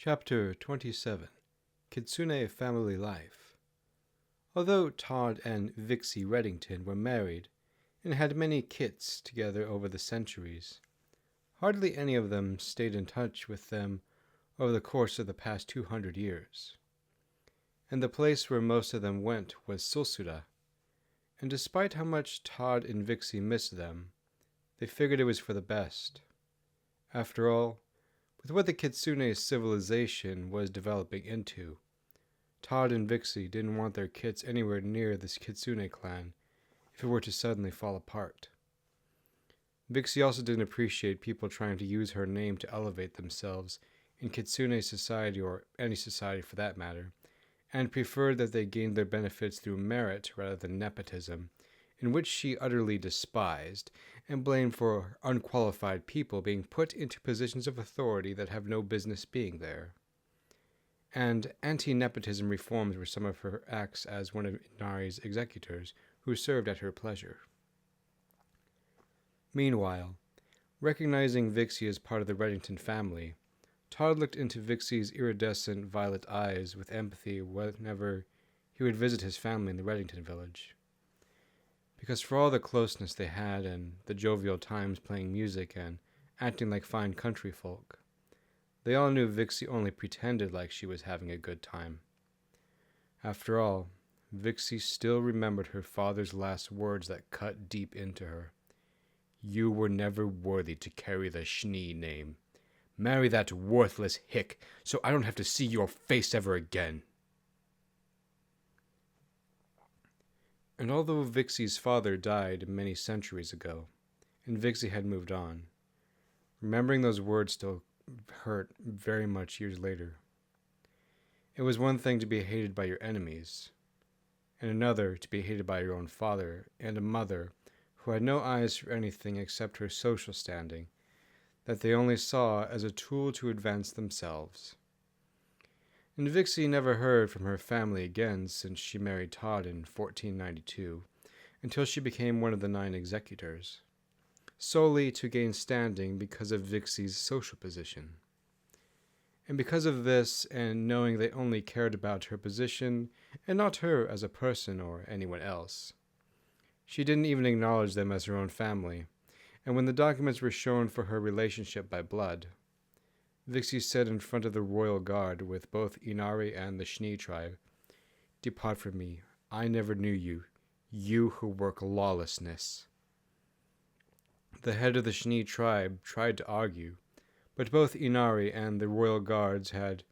Chapter 27 Kitsune Family Life. Although Todd and Vixie Reddington were married and had many kits together over the centuries, hardly any of them stayed in touch with them over the course of the past 200 years. And the place where most of them went was Sulsuda, and despite how much Todd and Vixie missed them, they figured it was for the best. After all, with what the Kitsune civilization was developing into, Todd and Vixie didn't want their kits anywhere near this Kitsune clan if it were to suddenly fall apart. Vixie also didn't appreciate people trying to use her name to elevate themselves in Kitsune society, or any society for that matter, and preferred that they gained their benefits through merit rather than nepotism, in which she utterly despised, and blamed for unqualified people being put into positions of authority that have no business being there. And anti-nepotism reforms were some of her acts as one of Inari's executors, who served at her pleasure. Meanwhile, recognizing Vixie as part of the Reddington family, Todd looked into Vixie's iridescent violet eyes with empathy whenever he would visit his family in the Reddington village. Because for all the closeness they had and the jovial times playing music and acting like fine country folk, they all knew Vixie only pretended like she was having a good time. After all, Vixie still remembered her father's last words that cut deep into her. "You were never worthy to carry the Schnee name. Marry that worthless hick so I don't have to see your face ever again." And although Vixie's father died many centuries ago, and Vixie had moved on, remembering those words still hurt very much years later. It was one thing to be hated by your enemies, and another to be hated by your own father and a mother who had no eyes for anything except her social standing, that they only saw as a tool to advance themselves. And Vixie never heard from her family again since she married Todd in 1492, until she became one of the 9 executors, solely to gain standing because of Vixie's social position. And because of this, and knowing they only cared about her position and not her as a person or anyone else, she didn't even acknowledge them as her own family, and when the documents were shown for her relationship by blood, Vixie said in front of the royal guard with both Inari and the Schnee tribe, "Depart from me, I never knew you, you who work lawlessness." The head of the Schnee tribe tried to argue, but both Inari and the royal guards had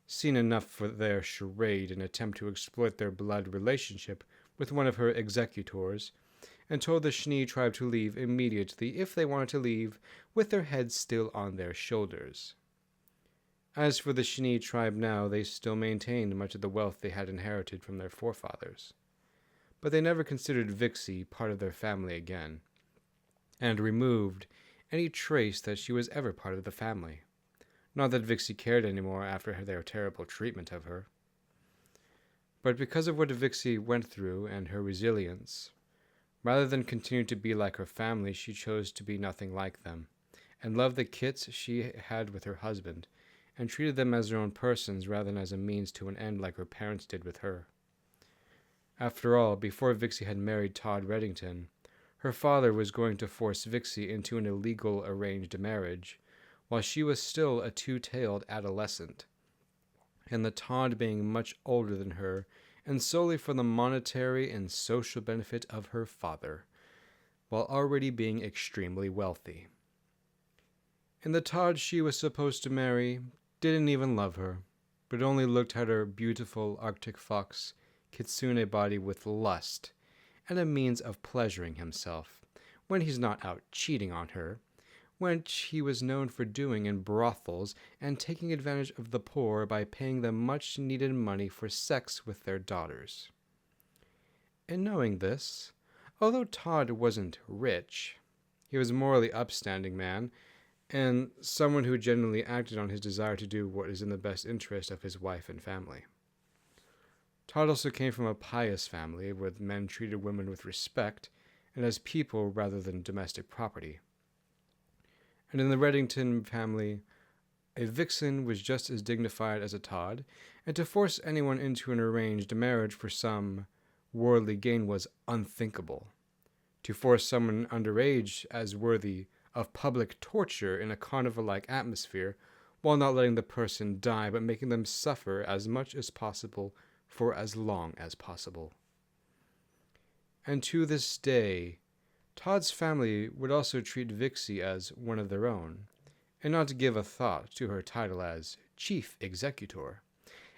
seen enough for their charade and attempt to exploit their blood relationship with one of her executors, and told the Schnee tribe to leave immediately if they wanted to leave with their heads still on their shoulders. As for the Schnee tribe now, they still maintained much of the wealth they had inherited from their forefathers, but they never considered Vixie part of their family again, and removed any trace that she was ever part of the family. Not that Vixie cared anymore after their terrible treatment of her. But because of what Vixie went through and her resilience, rather than continue to be like her family, she chose to be nothing like them, and loved the kits she had with her husband, and treated them as their own persons rather than as a means to an end like her parents did with her. After all, before Vixie had married Todd Reddington, her father was going to force Vixie into an illegal arranged marriage, while she was still a two-tailed adolescent, and the Todd being much older than her, and solely for the monetary and social benefit of her father, while already being extremely wealthy. And the Todd she was supposed to marry didn't even love her, but only looked at her beautiful Arctic fox Kitsune body with lust, and a means of pleasuring himself, when he's not out cheating on her, which he was known for doing in brothels and taking advantage of the poor by paying them much needed money for sex with their daughters. And knowing this, although Todd wasn't rich, he was a morally upstanding man, and someone who genuinely acted on his desire to do what is in the best interest of his wife and family. Todd also came from a pious family where men treated women with respect and as people rather than domestic property. And in the Reddington family, A vixen was just as dignified as a Todd, and to force anyone into an arranged marriage for some worldly gain was unthinkable. To force someone underage as worthy of public torture in a carnival-like atmosphere, while not letting the person die but making them suffer as much as possible for as long as possible. And to this day, Todd's family would also treat Vixie as one of their own, and not give a thought to her title as Chief Executor,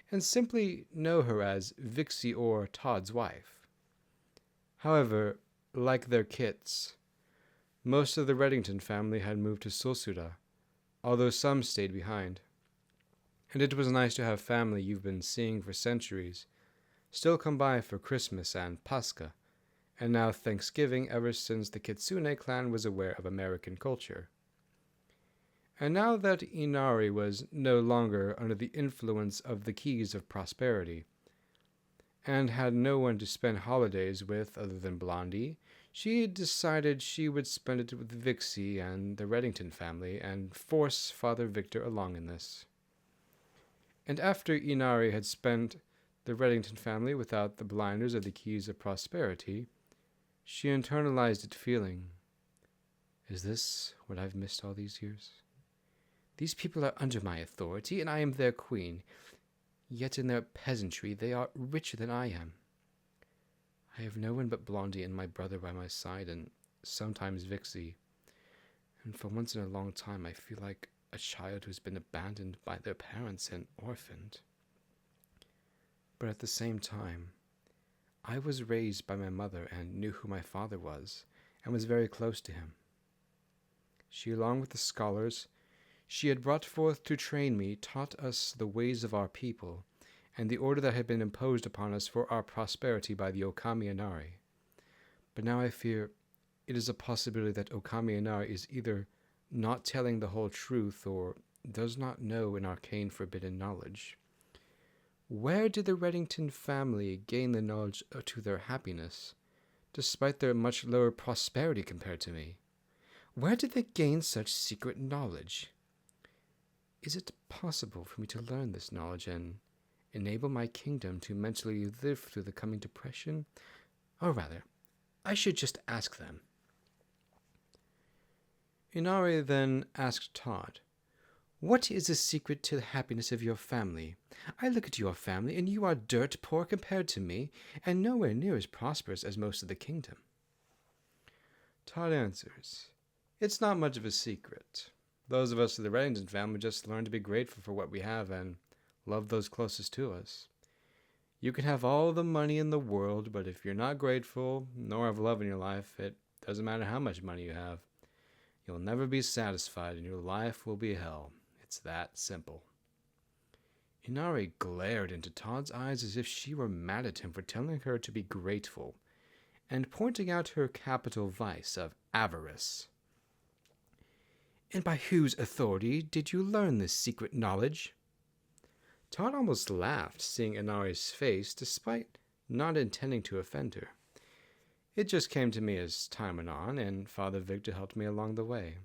and simply know her as Vixie or Todd's wife. However, like their kits, most of the Reddington family had moved to Sulsuda, although some stayed behind. And it was nice to have family you've been seeing for centuries still come by for Christmas and Pascha, and now Thanksgiving ever since the Kitsune clan was aware of American culture. And now that Inari was no longer under the influence of the keys of prosperity, and had no one to spend holidays with other than Blondie, she decided she would spend it with Vixie and the Reddington family and force Father Victor along in this. And after Inari had spent the Reddington family without the blinders of the keys of prosperity, she internalized it feeling, is this what I've missed all these years? These people are under my authority, and I am their queen, yet in their peasantry they are richer than I am. I have no one but Blondie and my brother by my side, and sometimes Vixie, and for once in a long time I feel like a child who's been abandoned by their parents and orphaned. But at the same time, I was raised by my mother and knew who my father was, and was very close to him. She, along with the scholars she had brought forth to train me, taught us the ways of our people, and the order that had been imposed upon us for our prosperity by the Okami Inari. But now I fear it is a possibility that Okami Inari is either not telling the whole truth or does not know an arcane forbidden knowledge. Where did the Reddington family gain the knowledge to their happiness, despite their much lower prosperity compared to me? Where did they gain such secret knowledge? Is it possible for me to learn this knowledge and enable my kingdom to mentally live through the coming depression? Or rather, I should just ask them. Inari then asked Todd, "What is the secret to the happiness of your family? I look at your family, and you are dirt poor compared to me, and nowhere near as prosperous as most of the kingdom." Todd answers, "It's not much of a secret. Those of us of the Reddington family just learn to be grateful for what we have and love those closest to us. You can have all the money in the world, but if you're not grateful, nor have love in your life, it doesn't matter how much money you have. You'll never be satisfied, and your life will be hell. It's that simple." Inari glared into Todd's eyes as if she were mad at him for telling her to be grateful, and pointing out her capital vice of avarice. "And by whose authority did you learn this secret knowledge?" Todd almost laughed, seeing Inari's face, despite not intending to offend her. "It just came to me as time went on, and Father Victor helped me along the way.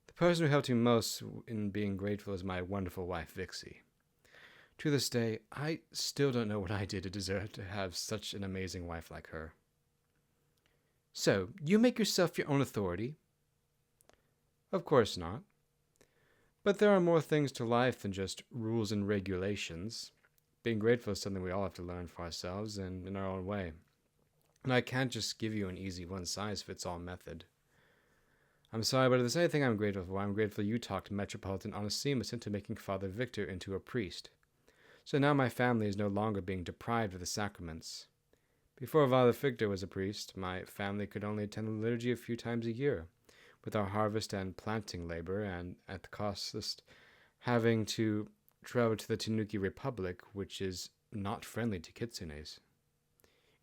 The person who helped me most in being grateful is my wonderful wife, Vixie. To this day, I still don't know what I did to deserve to have such an amazing wife like her." "So, you make yourself your own authority?" "Of course not. But there are more things to life than just rules and regulations. Being grateful is something we all have to learn for ourselves and in our own way. And I can't just give you an easy one-size-fits-all method. I'm sorry, but if there's anything I'm grateful for, I'm grateful you talked Metropolitan Onesimus into making Father Victor into a priest. So now my family is no longer being deprived of the sacraments. Before Father Victor was a priest, my family could only attend the liturgy a few times a year, with our harvest and planting labor, and at the cost of having to travel to the Tanuki Republic, which is not friendly to Kitsunes."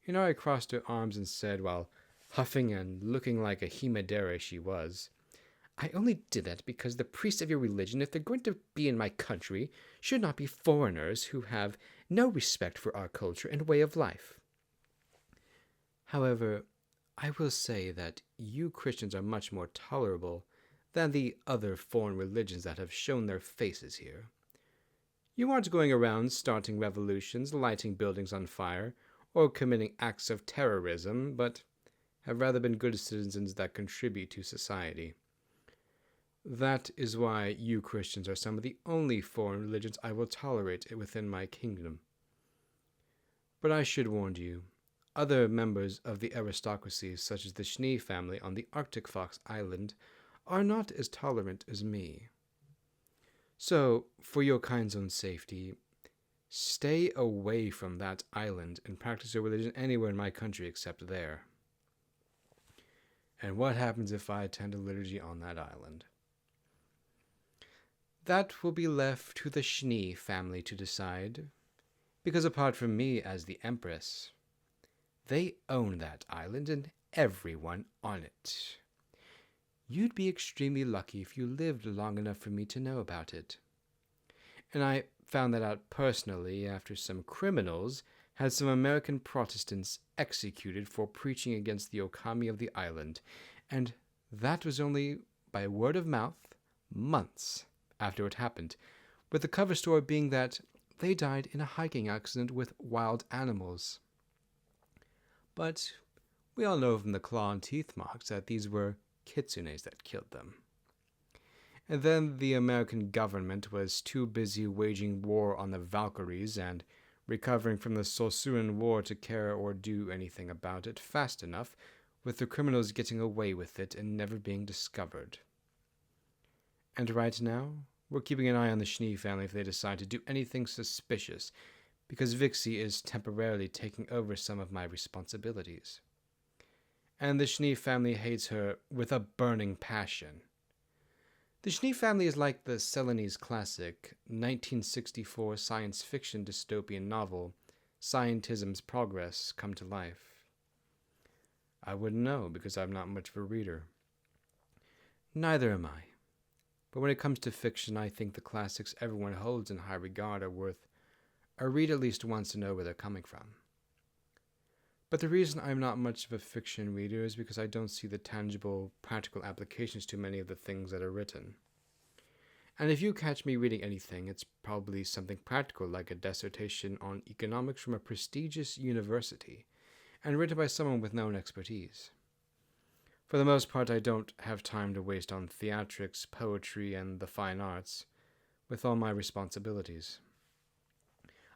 Inari crossed her arms and said, while huffing and looking like a himadere she was, "I only did that because the priests of your religion, if they're going to be in my country, should not be foreigners who have no respect for our culture and way of life. However, I will say that you Christians are much more tolerable than the other foreign religions that have shown their faces here. You aren't going around starting revolutions, lighting buildings on fire, or committing acts of terrorism, but have rather been good citizens that contribute to society. That is why you Christians are some of the only foreign religions I will tolerate within my kingdom. But I should warn you, other members of the aristocracy, such as the Schnee family on the Arctic Fox Island, are not as tolerant as me. So, for your kind's own safety, stay away from that island and practice your religion anywhere in my country except there. And what happens if I attend a liturgy on that island? That will be left to the Schnee family to decide, because apart from me as the Empress, they own that island and everyone on it. You'd be extremely lucky if you lived long enough for me to know about it. And I found that out personally after some criminals had some American Protestants executed for preaching against the Okami of the island, and that was only by word of mouth, months after it happened, with the cover story being that they died in a hiking accident with wild animals. But we all know from the claw and teeth marks that these were Kitsunes that killed them. And then the American government was too busy waging war on the Valkyries and recovering from the Sosuran War to care or do anything about it fast enough, with the criminals getting away with it and never being discovered. And right now, we're keeping an eye on the Schnee family if they decide to do anything suspicious, because Vixie is temporarily taking over some of my responsibilities. And the Schnee family hates her with a burning passion. The Schnee family is like the Celanese classic 1964 science fiction dystopian novel, Scientism's Progress Come to Life. I wouldn't know because I'm not much of a reader. Neither am I. But when it comes to fiction, I think the classics everyone holds in high regard are worth a read at least once to know where they're coming from. But the reason I'm not much of a fiction reader is because I don't see the tangible, practical applications to many of the things that are written. And if you catch me reading anything, it's probably something practical like a dissertation on economics from a prestigious university, and written by someone with known expertise. For the most part, I don't have time to waste on theatrics, poetry, and the fine arts, with all my responsibilities.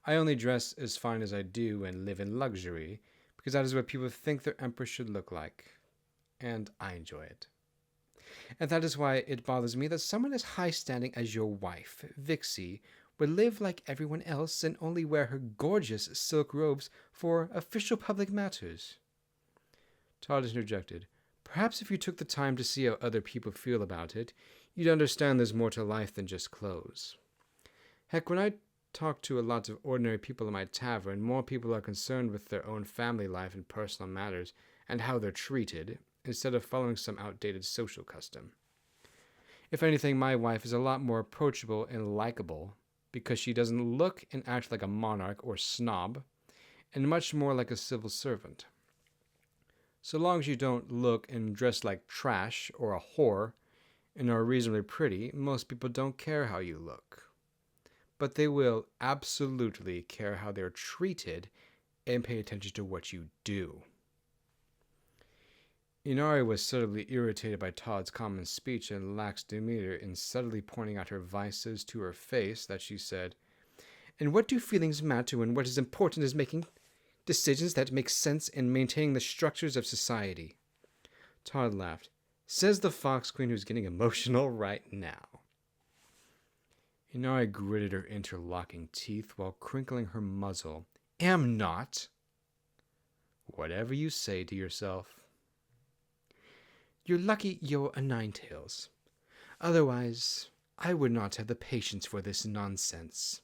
I only dress as fine as I do and live in luxury, because that is what people think their emperor should look like, and I enjoy it. And that is why it bothers me that someone as high-standing as your wife, Vixie, would live like everyone else and only wear her gorgeous silk robes for official public matters. Todd interjected, "Perhaps if you took the time to see how other people feel about it, you'd understand there's more to life than just clothes. Heck, when I talk to a lot of ordinary people in my tavern, more people are concerned with their own family life and personal matters and how they're treated, instead of following some outdated social custom. If anything, my wife is a lot more approachable and likable because she doesn't look and act like a monarch or snob, and much more like a civil servant. So long as you don't look and dress like trash or a whore and are reasonably pretty, most people don't care how you look. But they will absolutely care how they're treated and pay attention to what you do." Inari was subtly irritated by Todd's common speech and lax demeanor in subtly pointing out her vices to her face that she said, "And what do feelings matter when what is important is making decisions that make sense and maintaining the structures of society?" Todd laughed. "Says the Fox Queen who's getting emotional right now." Inari gritted her interlocking teeth while crinkling her muzzle. "Am not." "Whatever you say to yourself." "You're lucky you're a Ninetails. Otherwise, I would not have the patience for this nonsense."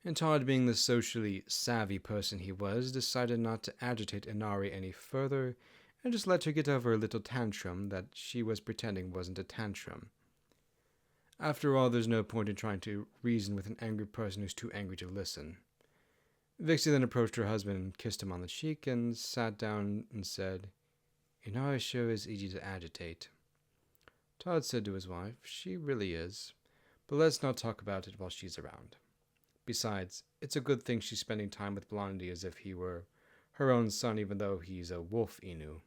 And Todd, being the socially savvy person he was, decided not to agitate Inari any further and just let her get over her little tantrum that she was pretending wasn't a tantrum. After all, there's no point in trying to reason with an angry person who's too angry to listen. Vixie then approached her husband and kissed him on the cheek and sat down and said, "Inari sure is easy to agitate." Todd said to his wife. She really is. But let's not talk about it while she's around. Besides, it's a good thing she's spending time with Blondie as if he were her own son, even though he's a wolf Inu.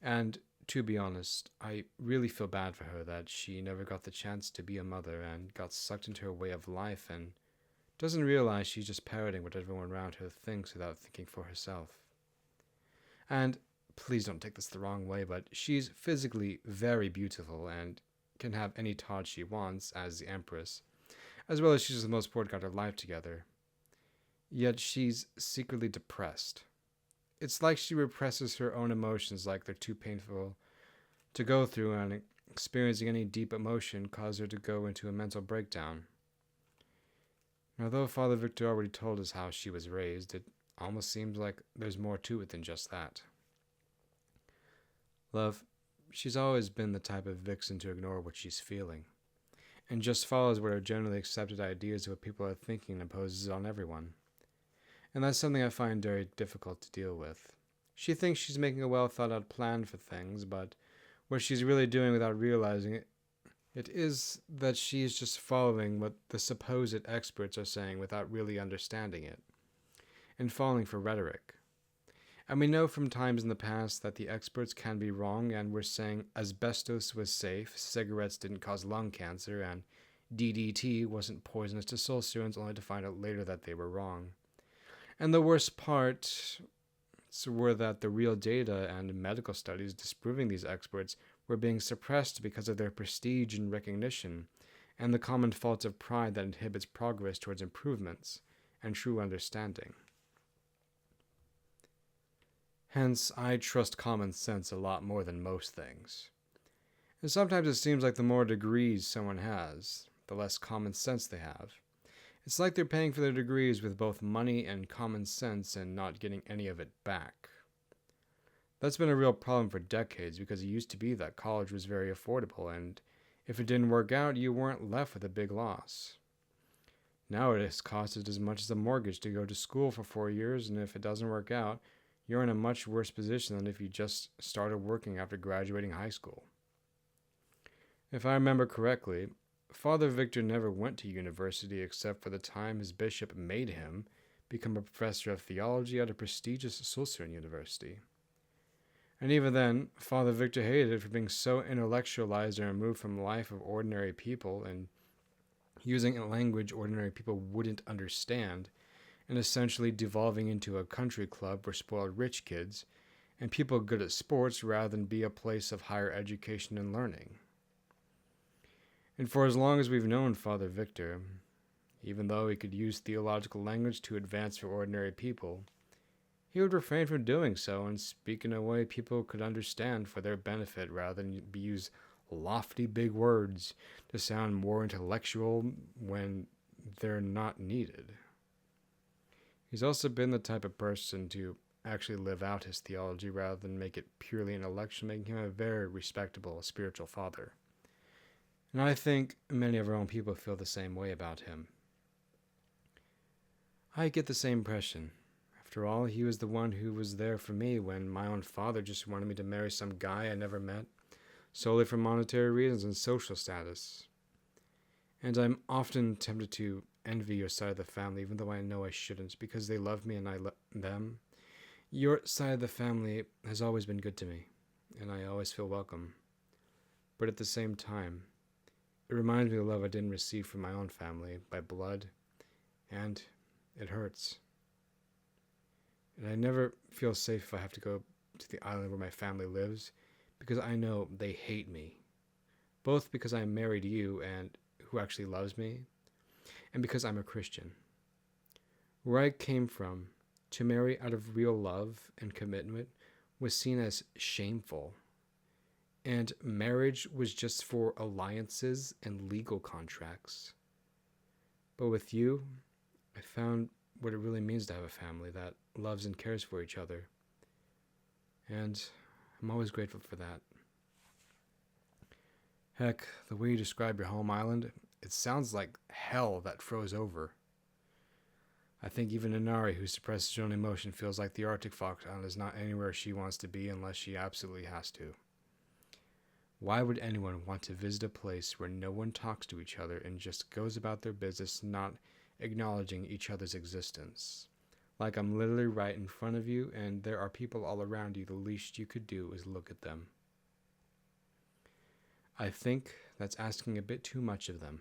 And to be honest, I really feel bad for her that she never got the chance to be a mother and got sucked into her way of life and doesn't realize she's just parroting what everyone around her thinks without thinking for herself. And please don't take this the wrong way, but she's physically very beautiful and can have any Todd she wants as the Empress, as well as she's for the most part got her life together. Yet she's secretly depressed. It's like she represses her own emotions like they're too painful to go through, and experiencing any deep emotion caused her to go into a mental breakdown. Although Father Victor already told us how she was raised, it almost seems like there's more to it than just that. Love, she's always been the type of vixen to ignore what she's feeling, and just follows what are generally accepted ideas of what people are thinking and imposes it on everyone. And that's something I find very difficult to deal with. She thinks she's making a well-thought-out plan for things, but what she's really doing without realizing it is that she's just following what the supposed experts are saying without really understanding it, and falling for rhetoric. And we know from times in the past that the experts can be wrong and were saying asbestos was safe, cigarettes didn't cause lung cancer, and DDT wasn't poisonous to soul students, only to find out later that they were wrong. And the worst part were that the real data and medical studies disproving these experts were being suppressed because of their prestige and recognition, and the common faults of pride that inhibits progress towards improvements and true understanding. Hence, I trust common sense a lot more than most things. And sometimes it seems like the more degrees someone has, the less common sense they have. It's like they're paying for their degrees with both money and common sense and not getting any of it back. That's been a real problem for decades because it used to be that college was very affordable, and if it didn't work out, you weren't left with a big loss. Now it has costed as much as a mortgage to go to school for 4 years, and if it doesn't work out, you're in a much worse position than if you just started working after graduating high school. If I remember correctly, Father Victor never went to university except for the time his bishop made him become a professor of theology at a prestigious Sulzern university. And even then, Father Victor hated it for being so intellectualized and removed from the life of ordinary people and using a language ordinary people wouldn't understand, and essentially devolving into a country club for spoiled rich kids and people good at sports rather than be a place of higher education and learning. And for as long as we've known Father Victor, even though he could use theological language to advance for ordinary people, he would refrain from doing so and speak in a way people could understand for their benefit rather than use lofty big words to sound more intellectual when they're not needed. He's also been the type of person to actually live out his theology rather than make it purely intellectual, making him a very respectable spiritual father. And I think many of our own people feel the same way about him. I get the same impression. After all, he was the one who was there for me when my own father just wanted me to marry some guy I never met, solely for monetary reasons and social status. And I'm often tempted to envy your side of the family, even though I know I shouldn't, because they love me and I love them. Your side of the family has always been good to me, and I always feel welcome. But at the same time, it reminds me of love I didn't receive from my own family by blood, and it hurts. And I never feel safe if I have to go to the island where my family lives, because I know they hate me, both because I'm married to you and who actually loves me, and because I'm a Christian. Where I came from, to marry out of real love and commitment was seen as shameful, and marriage was just for alliances and legal contracts. But with you, I found what it really means to have a family that loves and cares for each other, and I'm always grateful for that. Heck, the way you describe your home island, it sounds like hell that froze over. I think even Inari, who suppresses her own emotion, feels like the Arctic Fox Island is not anywhere she wants to be unless she absolutely has to. Why would anyone want to visit a place where no one talks to each other and just goes about their business, not acknowledging each other's existence? Like I'm literally right in front of you and there are people all around you, the least you could do is look at them. I think that's asking a bit too much of them.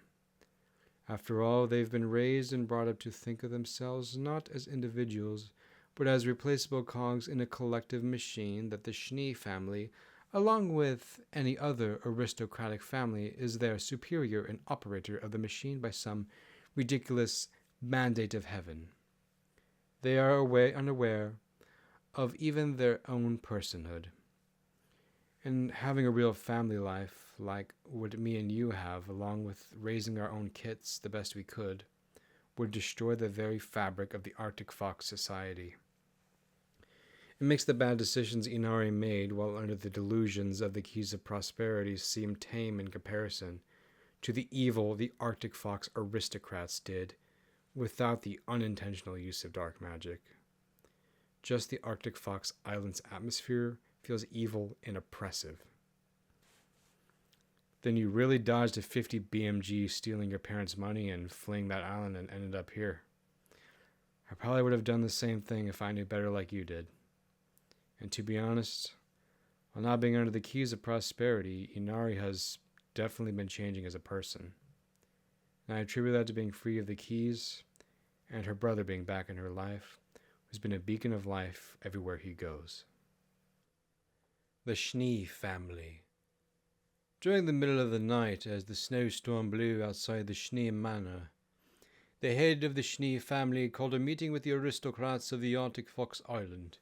After all, they've been raised and brought up to think of themselves not as individuals, but as replaceable cogs in a collective machine that the Schnee family, along with any other aristocratic family, is their superior and operator of the machine by some ridiculous mandate of heaven. They are unaware of even their own personhood. And having a real family life, like what me and you have, along with raising our own kits the best we could, would destroy the very fabric of the Arctic Fox society. It makes the bad decisions Inari made while under the delusions of the Keys of Prosperity seem tame in comparison to the evil the Arctic Fox aristocrats did without the unintentional use of dark magic. Just the Arctic Fox Island's atmosphere feels evil and oppressive. Then you really dodged a 50 BMG stealing your parents' money and fleeing that island and ended up here. I probably would have done the same thing if I knew better like you did. And to be honest, while not being under the Keys of Prosperity, Inari has definitely been changing as a person. And I attribute that to being free of the keys and her brother being back in her life, who's been a beacon of life everywhere he goes. The Schnee Family. During the middle of the night, as the snowstorm blew outside the Schnee Manor, the head of the Schnee family called a meeting with the aristocrats of the Arctic Fox Island.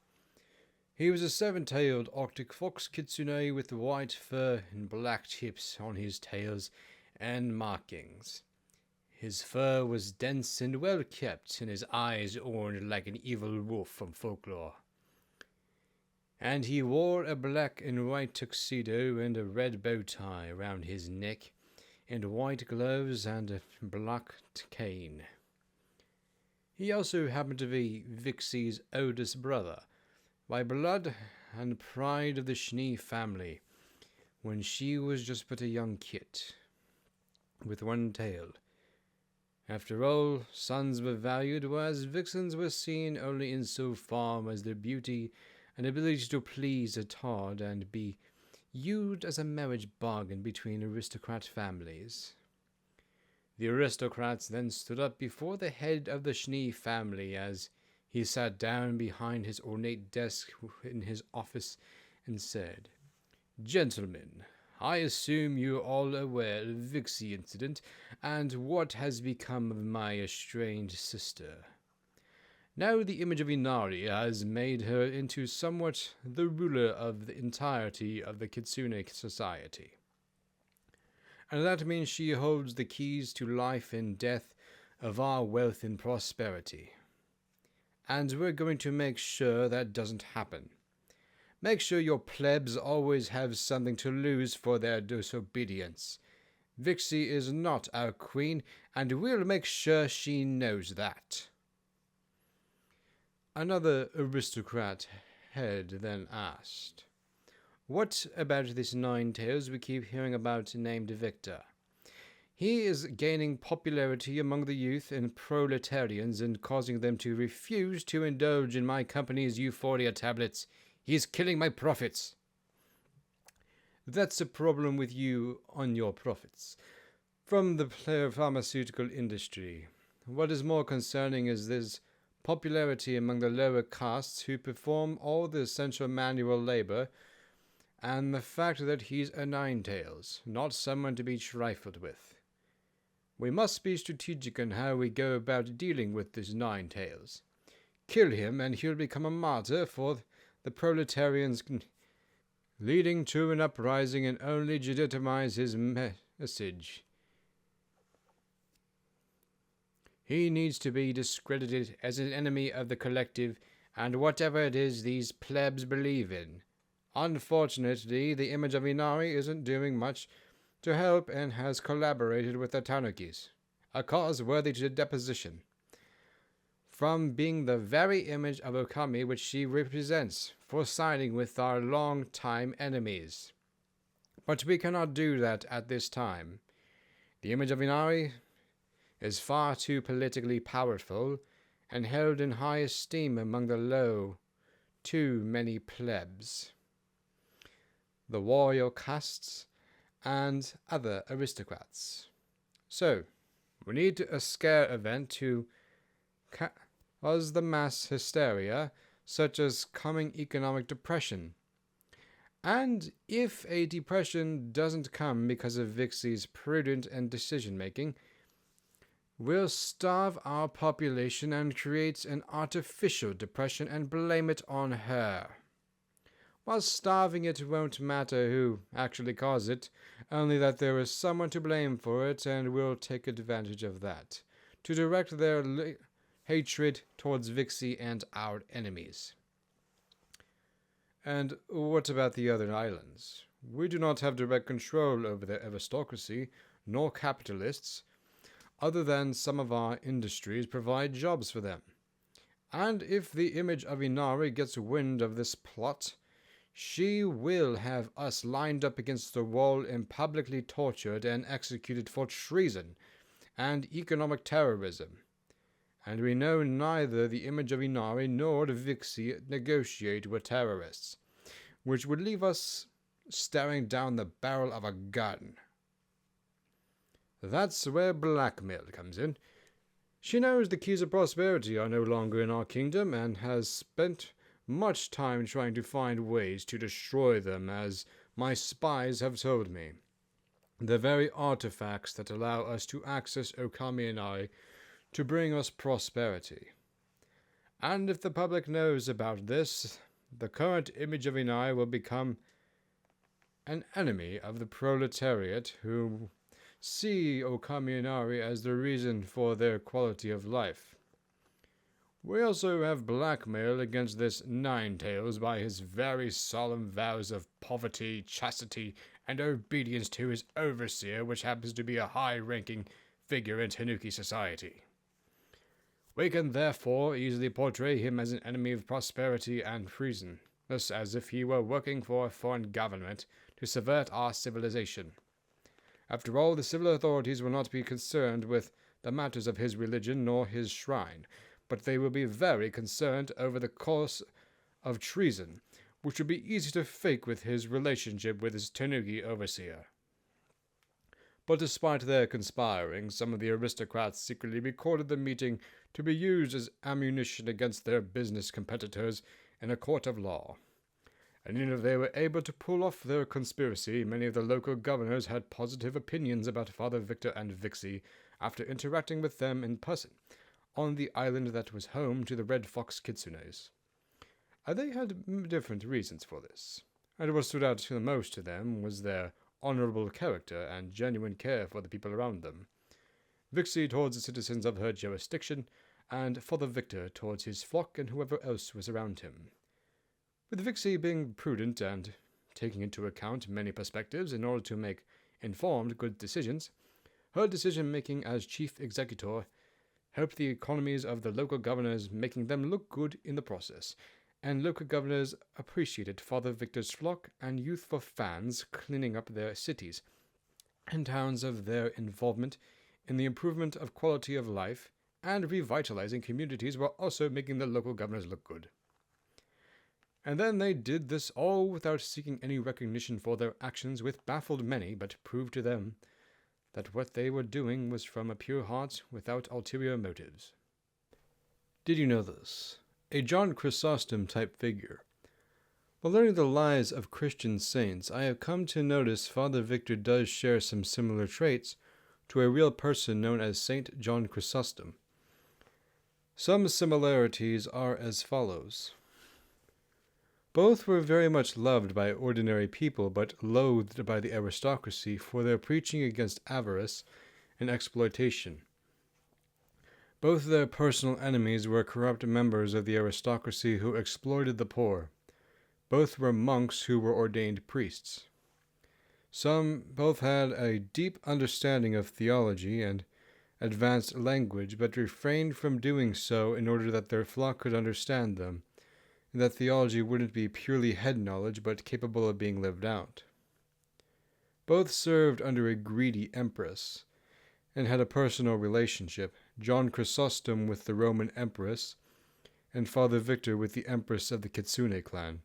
He was a 7-tailed Arctic Fox Kitsune with white fur and black tips on his tails and markings. His fur was dense and well kept, and his eyes orange like an evil wolf from folklore. And he wore a black and white tuxedo and a red bow tie around his neck, and white gloves and a black cane. He also happened to be Vixie's oldest brother, by blood and pride of the Schnee family, when she was just but a young kit, with one tail. After all, sons were valued, whereas vixens were seen only in so far as their beauty and ability to please a Todd and be used as a marriage bargain between aristocrat families. The aristocrats then stood up before the head of the Schnee family as he sat down behind his ornate desk in his office and said, "Gentlemen, I assume you are all aware of the Vixie incident and what has become of my estranged sister. Now the image of Inari has made her into somewhat the ruler of the entirety of the Kitsune society. And that means she holds the keys to life and death, of our wealth and prosperity. And we're going to make sure that doesn't happen. Make sure your plebs always have something to lose for their disobedience. Vixie is not our queen, and we'll make sure she knows that." Another aristocrat head then asked, "What about this Ninetales we keep hearing about named Victor? He is gaining popularity among the youth and proletarians and causing them to refuse to indulge in my company's euphoria tablets. He's killing my profits." "That's a problem with you on your profits. From the pharmaceutical industry. What is more concerning is this popularity among the lower castes who perform all the essential manual labor, and the fact that he's a Ninetales, not someone to be trifled with. We must be strategic in how we go about dealing with this Ninetales. Kill him and he'll become a martyr for the proletarians, leading to an uprising and only legitimize his message. He needs to be discredited as an enemy of the collective and whatever it is these plebs believe in. Unfortunately, the image of Inari isn't doing much to help and has collaborated with the Tanukis, a cause worthy to deposition, from being the very image of Okami which she represents, for siding with our long-time enemies. But we cannot do that at this time. The image of Inari is far too politically powerful and held in high esteem among the low, too many plebs, the warrior castes, and other aristocrats. So, we need a scare event to cause the mass hysteria, such as coming economic depression. And if a depression doesn't come because of Vixie's prudent and decision-making, we'll starve our population and create an artificial depression and blame it on her. While starving it won't matter who actually caused it, only that there is someone to blame for it, and we'll take advantage of that to direct their hatred towards Vixie and our enemies. And what about the other islands? We do not have direct control over their aristocracy, nor capitalists, other than some of our industries provide jobs for them. And if the image of Inari gets wind of this plot, she will have us lined up against the wall and publicly tortured and executed for treason and economic terrorism. And we know neither the image of Inari nor Vixie negotiate with terrorists, which would leave us staring down the barrel of a gun. That's where blackmail comes in. She knows the keys of prosperity are no longer in our kingdom and has spent much time trying to find ways to destroy them, as my spies have told me. The very artifacts that allow us to access Okami and I to bring us prosperity. And if the public knows about this, the current image of Inai will become an enemy of the proletariat who see Okami and Ari as the reason for their quality of life. We also have blackmail against this Ninetails by his very solemn vows of poverty, chastity, and obedience to his overseer, which happens to be a high-ranking figure in Tanuki society. We can therefore easily portray him as an enemy of prosperity and treason, thus as if he were working for a foreign government to subvert our civilization. After all, the civil authorities will not be concerned with the matters of his religion nor his shrine, but they will be very concerned over the course of treason, which would be easy to fake with his relationship with his Tanuki overseer. But despite their conspiring, some of the aristocrats secretly recorded the meeting to be used as ammunition against their business competitors in a court of law. And even if they were able to pull off their conspiracy, many of the local governors had positive opinions about Father Victor and Vixie after interacting with them in person on the island that was home to the Red Fox Kitsunes. They had different reasons for this, and what stood out the most to them was their honorable character and genuine care for the people around them. Vixie towards the citizens of her jurisdiction, and Father Victor towards his flock and whoever else was around him. With Vixie being prudent and taking into account many perspectives in order to make informed, good decisions, her decision-making as chief executor helped the economies of the local governors, making them look good in the process, and local governors appreciated Father Victor's flock and youthful fans cleaning up their cities and towns of their involvement in the improvement of quality of life and revitalizing communities while also making the local governors look good. And then they did this all without seeking any recognition for their actions, which baffled many, but proved to them that what they were doing was from a pure heart without ulterior motives. Did you know this? A John Chrysostom-type figure. While learning the lives of Christian saints, I have come to notice Father Victor does share some similar traits to a real person known as Saint John Chrysostom. Some similarities are as follows. Both were very much loved by ordinary people, but loathed by the aristocracy for their preaching against avarice and exploitation. Both their personal enemies were corrupt members of the aristocracy who exploited the poor. Both were monks who were ordained priests. Both had a deep understanding of theology and advanced language, but refrained from doing so in order that their flock could understand them, and that theology wouldn't be purely head knowledge, but capable of being lived out. Both served under a greedy empress and had a personal relationship, John Chrysostom with the Roman empress, and Father Victor with the empress of the Kitsune clan.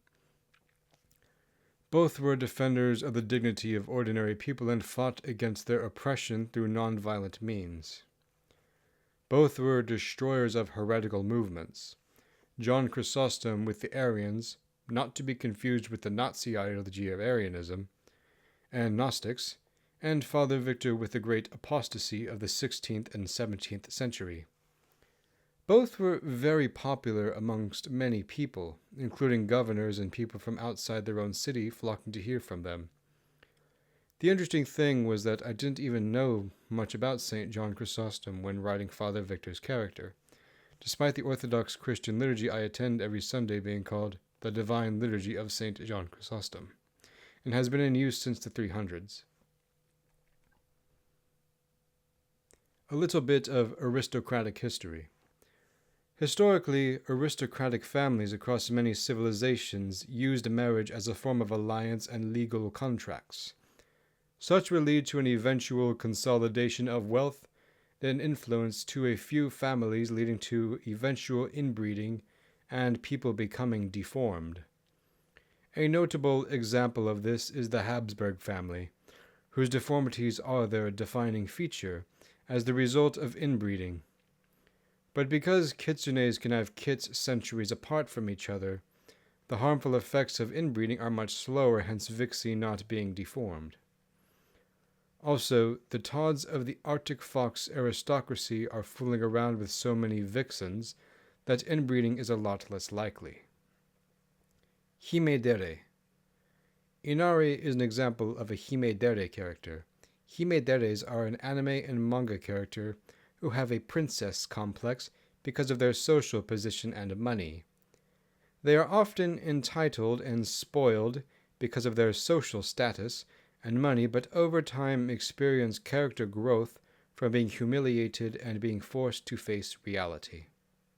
Both were defenders of the dignity of ordinary people and fought against their oppression through nonviolent means. Both were destroyers of heretical movements. John Chrysostom with the Arians, not to be confused with the Nazi ideology of Arianism, and Gnostics, and Father Victor with the great apostasy of the 16th and 17th century. Both were very popular amongst many people, including governors and people from outside their own city flocking to hear from them. The interesting thing was that I didn't even know much about St. John Chrysostom when writing Father Victor's character, despite the Orthodox Christian liturgy I attend every Sunday being called the Divine Liturgy of St. John Chrysostom, and has been in use since the 300s. A little bit of aristocratic history. Historically, aristocratic families across many civilizations used marriage as a form of alliance and legal contracts. Such would lead to an eventual consolidation of wealth and influence to a few families, leading to eventual inbreeding and people becoming deformed. A notable example of this is the Habsburg family, whose deformities are their defining feature as the result of inbreeding. But because Kitsunes can have kits centuries apart from each other, the harmful effects of inbreeding are much slower, hence Vixie not being deformed. Also, the Todds of the Arctic fox aristocracy are fooling around with so many vixens that inbreeding is a lot less likely. Himedere. Inari is an example of a Himedere character. Himederes are an anime and manga character who have a princess complex because of their social position and money. They are often entitled and spoiled because of their social status and money, but over time experience character growth from being humiliated and being forced to face reality.